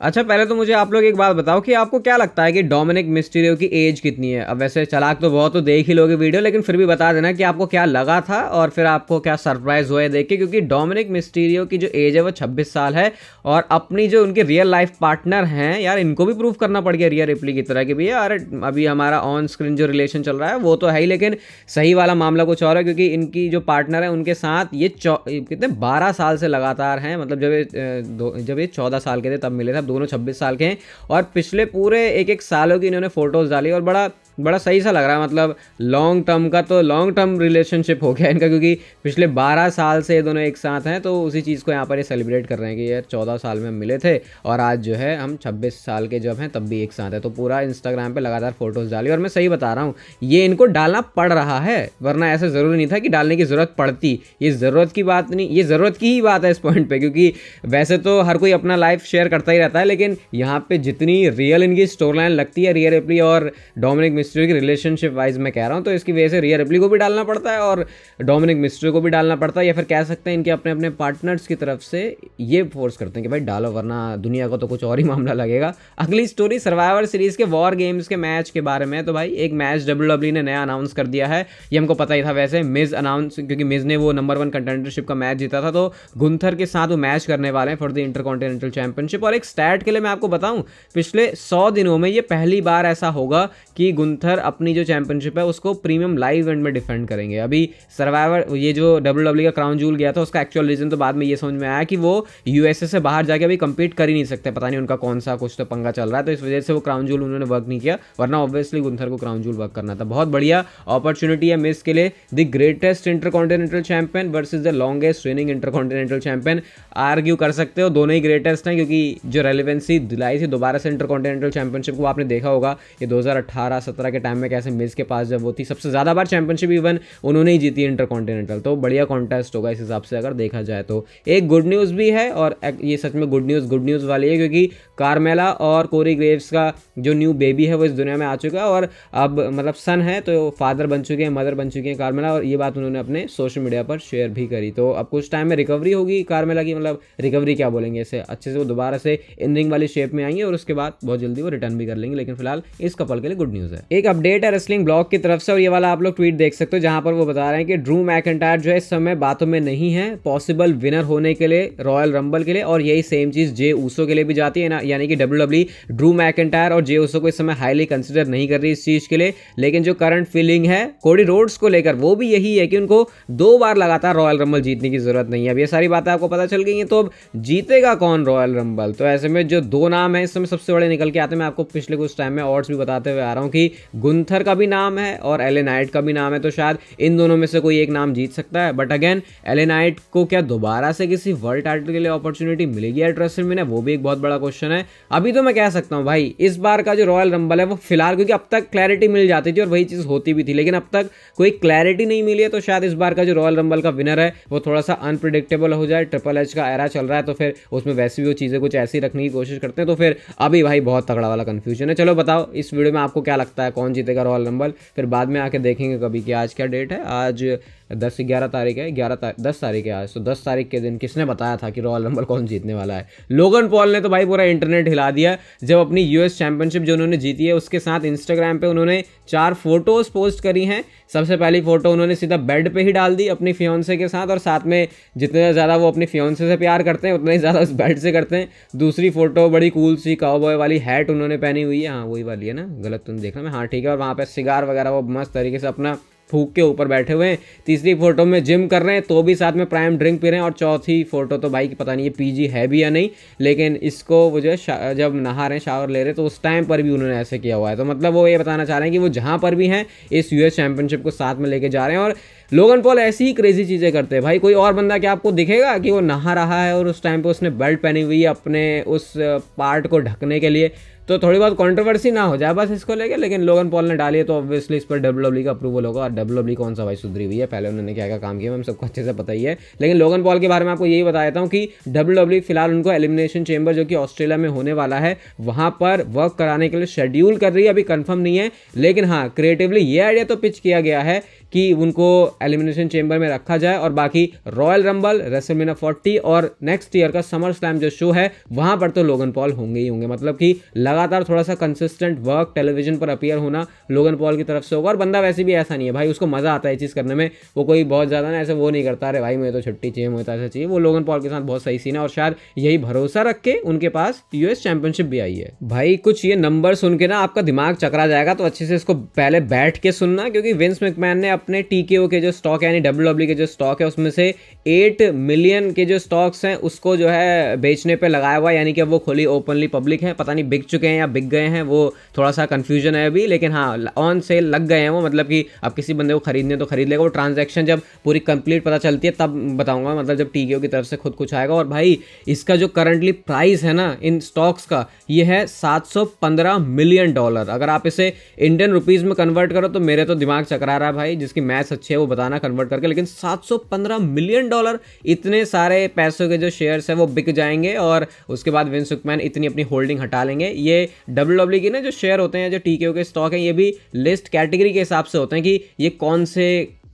अच्छा, पहले तो मुझे आप लोग एक बात बताओ कि आपको क्या लगता है कि डोमिनिक मिस्टीरियो की एज कितनी है? अब वैसे चालाक तो बहुत तो देख ही लोगे वीडियो, लेकिन फिर भी बता देना कि आपको क्या लगा था और फिर आपको क्या सरप्राइज हुआ है देख के, क्योंकि डोमिनिक मिस्टीरियो की जो एज है वो 26 साल है और अपनी जो उनके रियल लाइफ पार्टनर हैं यार, इनको भी प्रूव करना पड़ गया रिया रिप्ली की तरह कि भैया अरे अभी हमारा ऑन स्क्रीन जो रिलेशन चल रहा है वो तो है ही, लेकिन सही वाला मामला कुछ और है, क्योंकि इनकी जो पार्टनर है उनके साथ ये कितने 12 साल से लगातार हैं। मतलब जब ये 14 साल के थे तब मिले थे, दोनों 26 साल के हैं और पिछले पूरे एक एक सालों की इन्होंने फोटोज डाली और बड़ा बड़ा सही सा लग रहा है। मतलब लॉन्ग टर्म का तो लॉन्ग टर्म रिलेशनशिप हो गया इनका, क्योंकि पिछले 12 साल से ये दोनों एक साथ हैं। तो उसी चीज़ को यहाँ पर ये सेलिब्रेट कर रहे हैं कि यार 14 साल में हम मिले थे और आज जो है हम 26 साल के जब हैं तब भी एक साथ है। तो पूरा इंस्टाग्राम पे लगातार फोटोज़ डाली और मैं सही बता रहा हूँ, ये इनको डालना पड़ रहा है, वरना ऐसा ज़रूरी नहीं था कि डालने की ज़रूरत पड़ती। ये ज़रूरत की बात नहीं, ये ज़रूरत की ही बात है इस पॉइंट पर, क्योंकि वैसे तो हर कोई अपना लाइफ शेयर करता ही रहता है, लेकिन यहाँ पे जितनी रियल इनकी स्टोरी लाइन लगती है रिया रिप्ली और डोमिनिक मिस्टीरियो की रिलेशनशिप वाइज मैं कह रहा हूँ, तो इसकी वजह से रिया रिप्ली को भी डालना पड़ता है और डोमिनिक मिस्टीरियो को भी डालना पड़ता है, या फिर कह सकते हैं इनके अपने अपने पार्टनर्स की तरफ से ये फोर्स करते हैं कि भाई डालो, वरना दुनिया को तो कुछ और ही मामला लगेगा। अगली स्टोरी सर्वाइवर सीरीज के वॉर गेम्स के मैच के बारे में। तो भाई एक मैच डब्ल्यूडब्ल्यूई ने नया अनाउंस कर दिया है, ये हमको पता ही था वैसे। मिज अनाउंस, क्योंकि मिज ने वो नंबर 1 कंटेंडरशिप का मैच जीता था, तो गुंथर के साथ वो मैच करने वाले हैं फॉर द इंटरकॉन्टिनेंटल चैंपियनशिप। और एक स्टैट के लिए मैं आपको बताऊं, पिछले 100 दिनों में ये पहली बार ऐसा होगा कि गुंथर अपनी जो चैंपियनशिप है उसको प्रीमियम लाइव इवेंट में डिफेंड करेंगे। अभी सर्वाइवर, ये जो डब्ल्यूडब्ल्यूई का क्राउन जूल गया था, उसका एक्चुअल रीजन तो बाद में ये समझ में आया कि वो यूएसए से बाहर जाके अभी कंपीट कर ही नहीं सकते, पता नहीं उनका कौन सा कुछ तो पंगा चल रहा है, तो इस वजह से वो क्राउन जूल उन्होंने वर्क नहीं किया, वरना ऑब्वियसली गुंथर को क्राउन जूल वर्क करना था। बहुत बढ़िया अपॉर्चुनिटी है मिस के लिए, the greatest intercontinental champion versus the longest raining intercontinental champion. Argue कर सकते हो दोनों ही ग्रेटेस्ट हैं, क्योंकि जो रेलिवेंसी दिलाई थी दोबारा से इंटरकॉन्टिनेंटल चैंपियनशिप को, आपने देखा होगा ये 2018-17 के टाइम में कैसे मिस के पास जब वो थी, सबसे ज़्यादा बार चैंपियनशिप इवन उन्होंने ही जीती इंटरकॉन्टिनेंटल। तो बढ़िया कॉन्टेस्ट होगा इस हिसाब से अगर देखा जाए तो। एक गुड न्यूज़ भी है, और ये सच में गुड न्यूज़ वाली है, क्योंकि कार्मेला और कोरी ग्रेव्स का जो न्यू बेबी है वो इस दुनिया में आ चुका है और अब मतलब सन है, तो फादर बन चुके हैं, मदर बन चुकी हैं कार्मेला, और ये बात उन्होंने अपने सोशल मीडिया पर शेयर भी करी। तो अब कुछ टाइम में रिकवरी होगी कार्मेला की, मतलब रिकवरी क्या बोलेंगे इसे, अच्छे से वो दोबारा से इन रिंग वाली शेप में आएंगे और उसके बाद बहुत जल्दी वो रिटर्न भी कर लेंगे। लेकिन फिलहाल इस कपल के लिए गुड न्यूज़ है। एक अपडेट है रेसलिंग ब्लॉग की तरफ से, और ये वाला आप लोग ट्वीट देख सकते हो, जहां पर वो बता रहे हैं कि ड्रू मैकिंटायर जो है इस समय बातों में नहीं है पॉसिबल विनर होने के लिए रॉयल रंबल के लिए, और यही सेम चीज जे ऊसो के लिए भी जाती है ना, यानी कि डब्ल्यूडब्ल्यूई ड्रू मैकिंटायर और जे ऊसो को इस समय हाईली कंसिडर नहीं कर रही इस चीज के लिए। लेकिन जो करंट फीलिंग है कोडी रोड्स को लेकर वो भी यही है कि उनको 2 बार लगातार रॉयल रंबल जीतने की जरूरत नहीं है। अब ये सारी बातें आपको पता चल गई हैं, तो अब जीतेगा कौन रॉयल रंबल? तो ऐसे में जो 2 नाम है इस समय सबसे बड़े निकल के आते हैं, मैं आपको पिछले कुछ टाइम में ऑड्स भी बताते हुए आ रहा हूँ कि गुंथर का भी नाम है और एले नाइट का भी नाम है, तो शायद इन दोनों में से कोई एक नाम जीत सकता है। बट अगेन एले नाइट को क्या दोबारा से किसी वर्ल्ड टाइटल के लिए अपॉर्चुनिटी मिलेगी एट रेसलमेनिया, वो भी एक बहुत बड़ा क्वेश्चन है। अभी तो मैं कह सकता हूँ भाई इस बार का जो रॉयल रंबल है वो फिलहाल, क्योंकि अब तक क्लैरिटी मिल जाती थी और वही चीज़ होती भी थी, लेकिन अब तक कोई क्लैरिटी नहीं मिली है, तो शायद इस बार का जो रॉयल रंबल का विनर है वो थोड़ा सा अनप्रिडिक्टेबल हो जाए। ट्रिपल एच का एरा चल रहा है, तो फिर उसमें वैसे भी वो चीज़ें कुछ ऐसी रखने की कोशिश करते हैं, तो फिर अभी भाई बहुत तगड़ा वाला कंफ्यूजन है। चलो बताओ इस वीडियो में आपको क्या लगता है कौन जीतेगा रॉयल रंबल, फिर बाद में आके देखेंगे कभी कि आज क्या डेट है। आज 11 तारीख है, 10 तारीख है आज, तो 10 तारीख के दिन किसने बताया था कि रॉयल रंबल कौन जीतने वाला है? लोगन पॉल ने तो भाई पूरा इंटरनेट हिला दिया जब अपनी यूएस चैंपियनशिप जो उन्होंने जीती है उसके साथ इंस्टाग्राम पे उन्होंने 4 फोटोज पोस्ट करी हैं। सबसे पहली फोटो उन्होंने सीधा बेड पे ही डाल दी अपनी फियोंसे के साथ, और साथ में जितने ज़्यादा वो अपनी फियोंसे से प्यार करते हैं उतना ही ज़्यादा उस बेड से करते हैं। दूसरी फोटो बड़ी कूल सी काउबॉय वाली हैट उन्होंने पहनी हुई है, हाँ वही वाली है ना, गलत तुम देखना मैं, हाँ ठीक है, और वहाँ पे सिगार वगैरह वो मस्त तरीके से अपना फूक के ऊपर बैठे हुए हैं। तीसरी फोटो में जिम कर रहे हैं तो भी साथ में प्राइम ड्रिंक पी रहे हैं, और चौथी फोटो तो भाई पता नहीं ये पीजी है भी या नहीं, लेकिन इसको वो जो है जब नहा रहे हैं शावर ले रहे हैं तो उस टाइम पर भी उन्होंने ऐसे किया हुआ है। तो मतलब वो ये बताना चाह रहे हैं कि वो जहाँ पर भी हैं इस यूएस चैंपियनशिप को साथ में लेके जा रहे हैं। और लोगन पॉल ऐसी ही क्रेजी चीज़ें करते हैं भाई, कोई और बंदा क्या आपको दिखेगा कि वो नहा रहा है और उस टाइम पे उसने बेल्ट पहनी हुई है अपने उस पार्ट को ढकने के लिए? तो थोड़ी बहुत कंट्रोवर्सी ना हो जाए बस इसको लेके, लेकिन लोगन पॉल ने डाली है तो ऑब्वियसली इस पर डब्ल्यूडब्ल्यूई का अप्रूवल होगा। और डब्ल्यूडब्ल्यूई कौन सा भाई सुधरी हुई है, पहले उन्होंने क्या क्या काम किया हम सबको अच्छे से पता ही है। लेकिन लोगन पॉल के बारे में आपको यही बता देता हूँ कि डब्ल्यूडब्ल्यूई फिलहाल उनको एलिमिनेशन चेंबर जो कि ऑस्ट्रेलिया में होने वाला है वहाँ पर वर्क कराने के लिए शेड्यूल कर रही है, अभी कंफर्म नहीं है, लेकिन हाँ क्रिएटिवली ये आइडिया तो पिच किया गया है कि उनको एलिमिनेशन चेंबर में रखा जाए और बाकी रॉयल रंबल, रेसलमेनिया 40 और नेक्स्ट ईयर का समर स्लैम जो शो है वहां पर तो लोगन पॉल होंगे ही होंगे। मतलब कि लगातार थोड़ा सा कंसिस्टेंट वर्क टेलीविजन पर अपीयर होना लोगन पॉल की तरफ से होगा। और बंदा वैसे भी ऐसा नहीं है भाई, उसको मजा आता है ये चीज़ करने में, वो कोई बहुत ज़्यादा ना ऐसे वो नहीं करता अरे भाई मुझे तो छुट्टी चाहिए, मुझे तो ऐसा चाहिए। वो लोगन पॉल के साथ बहुत सही सीन है और शायद यही भरोसा रख के उनके पास यूएस चैंपियनशिप भी आई है। भाई कुछ ये नंबर सुन के ना आपका दिमाग चकरा जाएगा, तो अच्छे से इसको पहले बैठ के सुनना, क्योंकि विंस मैकमैन ने अपने टीकेओ के जो स्टॉक है यानी डब्ल्यूडब्ल्यूई के जो स्टॉक है उसमें से 8 मिलियन के जो स्टॉक्स हैं उसको जो है बेचने पे लगाया हुआ, यानी कि अब वो खुली ओपनली पब्लिक है। पता नहीं बिक चुके हैं या बिक गए हैं, वो थोड़ा सा कंफ्यूजन है अभी, लेकिन हाँ ऑन सेल लग गए हैं वो। मतलब कि अब किसी बंदे को खरीदने तो खरीद लेगा, वो ट्रांजैक्शन जब पूरी कंप्लीट पता चलती है तब बताऊंगा, मतलब जब टीकेओ की तरफ से खुद कुछ आएगा। और भाई इसका जो करंटली प्राइस है ना इन स्टॉक्स का, ये है $715 मिलियन। अगर आप इसे इंडियन रुपीज में कन्वर्ट करो तो मेरे तो दिमाग चकरा रहा है भाई, जिसकी मैथ्स अच्छी है वो बताना कन्वर्ट करके। लेकिन $715 मिलियन, इतने सारे पैसों के जो शेयर्स है वो बिक जाएंगे और उसके बाद विंस मैकमैन इतनी अपनी होल्डिंग हटा लेंगे। ये डब्ल्यूडब्ल्यूई की ना जो शेयर होते हैं, जो टीकेओ के स्टॉक हैं, ये भी लिस्ट कैटेगरी के हिसाब से होते हैं कि ये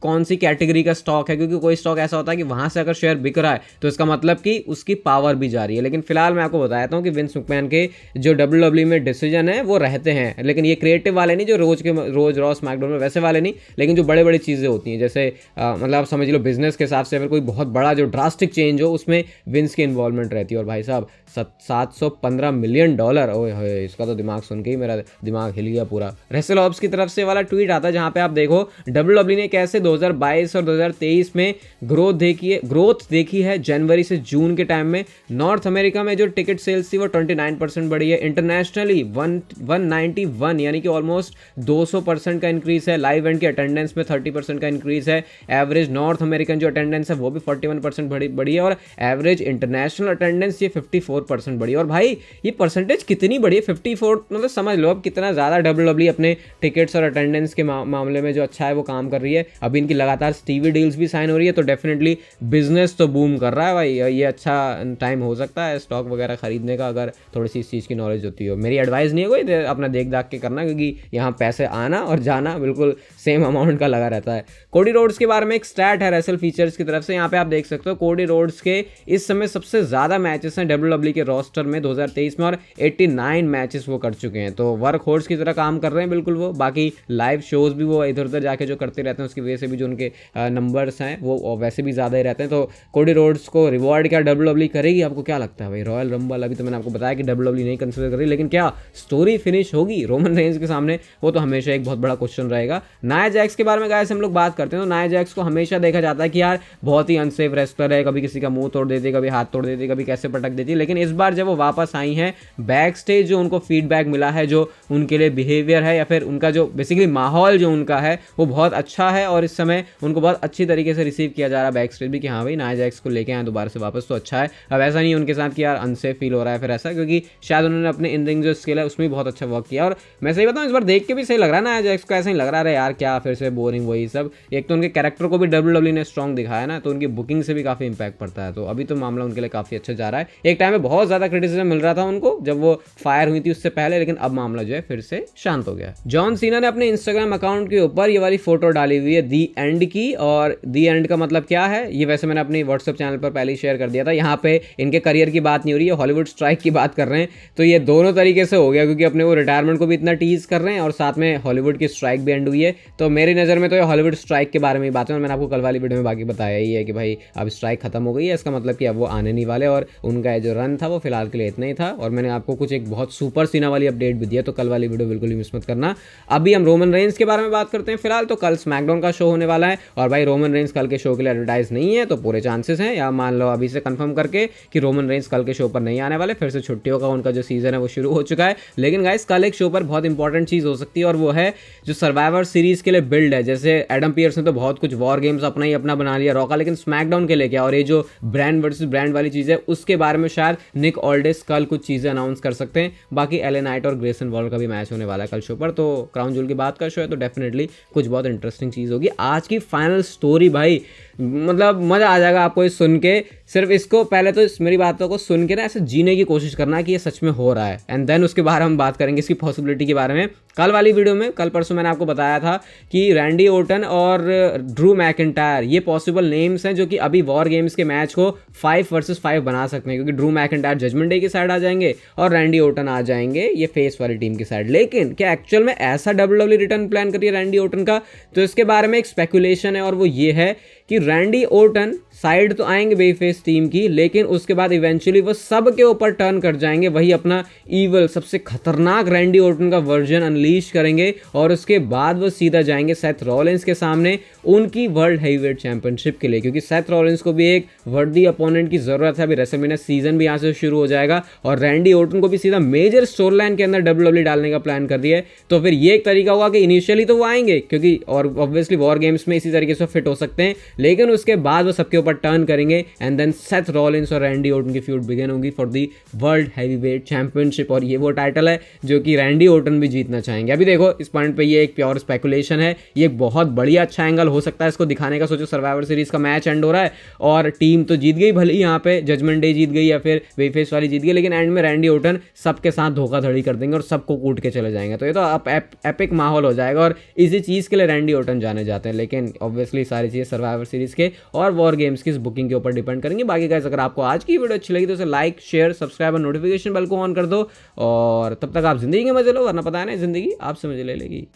कौन सी कैटेगरी का स्टॉक है, क्योंकि कोई स्टॉक ऐसा होता है कि वहां से अगर शेयर बिक रहा है तो इसका मतलब कि उसकी पावर भी जा रही है। लेकिन फिलहाल मैं आपको बताता हूँ कि विंस मैकमैन के जो डब्ल्यूडब्ल्यूई में डिसीजन है वो रहते हैं, लेकिन ये क्रिएटिव वाले नहीं जो रोज रॉ स्मैकडाउन में वैसे वाले नहीं, लेकिन जो बड़े बड़ी चीज़ें होती हैं जैसे मतलब आप समझ लो बिजनेस के हिसाब से अगर कोई बहुत बड़ा जो ड्रास्टिक चेंज हो उसमें विंस की इन्वॉल्वमेंट रहती है। और भाई साहब $715 मिलियन, ओए इसका तो दिमाग सुन के ही मेरा दिमाग हिल गया पूरा। रेसल ऑब्स की तरफ से वाला ट्वीट आता है जहाँ पे आप देखो डब्ल्यूडब्ल्यूई ने कैसे 2022 और 2023 में ग्रोथ देखी है जनवरी से जून के टाइम में। नॉर्थ अमेरिका में जो टिकट सेल्स थी वो 29% बढ़ी है, इंटरनेशनली 191 यानी कि ऑलमोस्ट 200% का इंक्रीज है। लाइव इवेंट की अटेंडेंस में 30% का इंक्रीज है। एवरेज नॉर्थ अमेरिकन जो अटेंडेंस है वो भी 41% बढ़ी है और एवरेज इंटरनेशनल अटेंडेंस ये 54% बढ़ी है। और भाई ये परसेंटेज कितनी बढ़ी है 54, मतलब समझ लो अब कितना ज़्यादा डब्ल्यूडब्ल्यूई अपने टिकट्स और अटेंडेंस के मामले में जो अच्छा है वो काम कर रही है। अभी इनकी लगातार टीवी डील्स भी साइन हो रही है, तो डेफिनेटली बिजनेस तो बूम कर रहा है भाई। ये अच्छा टाइम हो सकता है स्टॉक वगैरह खरीदने का, अगर थोड़ी सी इस चीज़ की नॉलेज होती हो। मेरी एडवाइस नहीं है कोई, अपना देख दाख के करना, क्योंकि यहाँ पैसे आना और जाना बिल्कुल सेम अमाउंट का लगा रहता है। कोडी रोड्स के बारे में एक स्टैट है रेसल फीचर्स की तरफ से, यहाँ पे आप देख सकते हो कोडी रोड्स के इस समय सबसे ज़्यादा मैचेस हैं डब्ल्यूडब्ल्यूई के रोस्टर में 2023 में और 89 मैचेस वो कर चुके हैं। तो वर्क होर्स की तरह काम कर रहे हैं बिल्कुल वो। बाकी लाइव शोज भी वो इधर उधर जाके जो करते रहते हैं उसकी वजह से भी जो उनके नंबर्स हैं वो वैसे भी ज़्यादा ही रहते हैं। तो कोडी रोड्स को रिवॉर्ड क्या डब्ल्यूडब्ल्यूई करेगी, आपको क्या लगता है भाई? रॉयल रंबल अभी तो मैंने आपको बताया कि डब्ल्यूडब्ल्यूई नहीं कंसिडर कर रही, लेकिन क्या स्टोरी फिनिश होगी रोमन रेंज के सामने? वो तो हमेशा एक बहुत बड़ा क्वेश्चन रहेगा। नाया जैक्स के बारे में गाइस हम लोग बात करते हैं तो नाया जैक्स को हमेशा देखा जाता है कि यार बहुत ही अनसेफ रेसलर है, कभी किसी का मुंह तोड़ देती है, कभी हाथ तोड़ देती है, कभी कैसे पटक देती है। लेकिन इस बार जब वो वापस आई हैं बैक स्टेज जो उनको फीडबैक मिला है, जो उनके लिए बिहेवियर है या फिर उनका जो बेसिकली माहौल जो उनका है वो बहुत अच्छा है और इस समय उनको बहुत अच्छी तरीके से रिसीव किया जा रहा है बैक स्टेज भी कि हाँ भाई नाया जैक्स को लेके आए दोबारा से वापस तो अच्छा है। अब ऐसा नहीं उनके साथ कि यार अनसेफ फील हो रहा है फिर ऐसा, क्योंकि शायद उन्होंने अपने इन रिंग जो स्किल है उसमें भी बहुत अच्छा वर्क किया। और मैं सही बताऊँ इस बार देख के भी सही लग रहा है नाया जैक्स को, ऐसा ही लग रहा है यार क्या फिर से बोरिंग वही सब। एक तो उनके कैरेक्टर को भी डब्ल्यूडब्ल्यूई ने स्ट्रॉन्ग दिखाया ना, तो उनकी बुकिंग से भी काफी इंपैक्ट पड़ता है। तो अभी तो मामला उनके लिए काफी अच्छा जा रहा है। एक टाइम में बहुत ज्यादा क्रिटिसिज्म मिल रहा था उनको जब वो फायर हुई थी उससे पहले, लेकिन अब मामला जो है फिर से शांत हो गया। जॉन सीना ने अपने इंस्टाग्राम अकाउंट के ऊपर ये वाली फोटो डाली हुई है दी एंड की, और दी एंड का मतलब क्या है ये वैसे मैंने अपनी व्हाट्सएप चैनल पर पहले ही शेयर कर दिया था। यहाँ पे इनके करियर की बात नहीं हो रही है, हॉलीवुड स्ट्राइक की बात कर रहे हैं। तो ये दोनों तरीके से हो गया, क्योंकि अपने वो रिटायरमेंट को भी इतना टीज कर रहे हैं और साथ में हॉलीवुड की स्ट्राइक भी एंड हुई है। तो मेरी नज़र में तो ये हॉलीवुड स्ट्राइक के बारे में ही बात है, और मैंने आपको कल वाली वीडियो में बाकी बताया ही है कि भाई अब स्ट्राइक खत्म हो गई है, इसका मतलब कि अब वो आने नहीं वाले और उनका जो रन था वो फिलहाल के लिए इतना ही था। और मैंने आपको कुछ एक बहुत सुपर सीना वाली अपडेट भी दिया, तो कल वाली वीडियो बिल्कुल ही मिस मत करना। अभी हम रोमन रेंज के बारे में बात करते हैं फिलहाल। तो कल स्मैकडाउन का शो होने वाला है और भाई रोमन रेंज कल के शो के लिए एडवर्टाइज नहीं है, तो पूरे चांसेस हैं, या मान लो अभी से कंफर्म करके कि रोमन रेंज कल के शो पर नहीं आने वाले, फिर से छुट्टियों का उनका जो सीजन है वो शुरू हो चुका है। लेकिन गाइस कल एक शो पर बहुत इंपॉर्टेंट चीज हो सकती है और वो है जो सर्वाइवर सीरीज के लिए बिल्ड है। जैसे एडम पियर्स ने तो बहुत कुछ वॉर गेम्स अपना ही अपना बना लिया रॉ का, लेकिन स्मैकडाउन के लिए क्या, और ये जो ब्रांड वर्सेस ब्रांड वाली चीज है उसके बारे में शायद निक ऑल्डेस कल कुछ चीजें अनाउंस कर सकते हैं। बाकी एले नाइट और ग्रेसन वॉल का भी मैच होने वाला है कल शो पर, तो क्राउन जूल की बात का शो है तो डेफिनेटली कुछ बहुत इंटरेस्टिंग चीज होगी। आज की फाइनल स्टोरी भाई मतलब मज़ा आ जाएगा आपको इस सुन के। सिर्फ इसको पहले तो मेरी बातों को सुन के ना ऐसे जीने की कोशिश करना कि ये सच में हो रहा है, एंड देन उसके बारे हम बात करेंगे इसकी पॉसिबिलिटी के बारे में। कल वाली वीडियो में, कल परसों मैंने आपको बताया था कि रैंडी ओर्टन और ड्रू मैकिंटायर ये पॉसिबल नेम्स हैं जो कि अभी वॉर गेम्स के मैच को 5 वर्सेस 5 बना सकते हैं, क्योंकि ड्रू मैकिंटायर जजमेंट डे की साइड आ जाएंगे और रैंडी ओर्टन आ जाएंगे ये फेस वाली टीम की साइड। लेकिन क्या एक्चुअल में ऐसा WWE रिटर्न प्लान करिए रैंडी ओर्टन का? तो इसके बारे में एक स्पेकुलेशन है और वो ये है कि रैंडी ओर्टन साइड तो आएंगे बेफेस टीम की, लेकिन उसके बाद इवेंचुअली वो सब के ऊपर टर्न कर जाएंगे, वही अपना ईवल सबसे खतरनाक रैंडी ओर्टन का वर्जन अनलीश करेंगे और उसके बाद वो सीधा जाएंगे सेथ रॉलिंस के सामने उनकी वर्ल्ड हेवीवेट चैंपियनशिप के लिए, क्योंकि सेथ रॉलिंस को भी एक वर्दी अपोनेंट की जरूरत है। अभी रेसलमेनिया सीजन भी यहाँ से शुरू हो जाएगा और रैंडी ओर्टन को भी सीधा मेजर स्टोरी लाइन के अंदर WWE डालने का प्लान कर दिया है। तो फिर ये एक तरीका हुआ कि इनिशियली तो वो आएंगे, क्योंकि और ऑब्वियसली वॉर गेम्स में इसी तरीके से फिट हो सकते हैं, लेकिन उसके बाद वो सबके ऊपर टर्न करेंगे एंड देन सेथ रॉलिंस और रैंडी ओर्टन की फ्यूड बिगिन होगी for the world heavyweight championship. और ये वो टाइटल है जो कि रैंडी ओर्टन भी जीतना चाहेंगे। अभी देखो इस पॉइंट पे ये एक प्योर स्पेकुलेशन है, ये एक बहुत बढ़िया अच्छा एंगल हो सकता है इसको दिखाने का। सोचो सर्वाइवर सीरीज का मैच एंड हो रहा है और टीम तो जीत गई, भले ही यहाँ पे जजमेंट डे जीत गई या फिर वेफेस वाली जीत गई, लेकिन एंड में रैंडी ओर्टन सबके साथ धोखाधड़ी कर देंगे और सबको कूट के चले जाएंगे। तो ये तो एपिक माहौल हो जाएगा और इसी चीज़ के लिए रैंडी ओर्टन जाने जाते हैं। लेकिन ऑब्वियसली सारी चीज़ें सर्वाइवर सीरीज के और वॉर गेम्स की इस बुकिंग के ऊपर डिपेंड करेंगे। बाकी गाइस अगर आपको आज की वीडियो अच्छी लगी तो उसे लाइक शेयर सब्सक्राइब और नोटिफिकेशन बेल को ऑन कर दो और तब तक आप जिंदगी के मजे लो, वरना पता है ना जिंदगी आपसे मजे ले लेगी।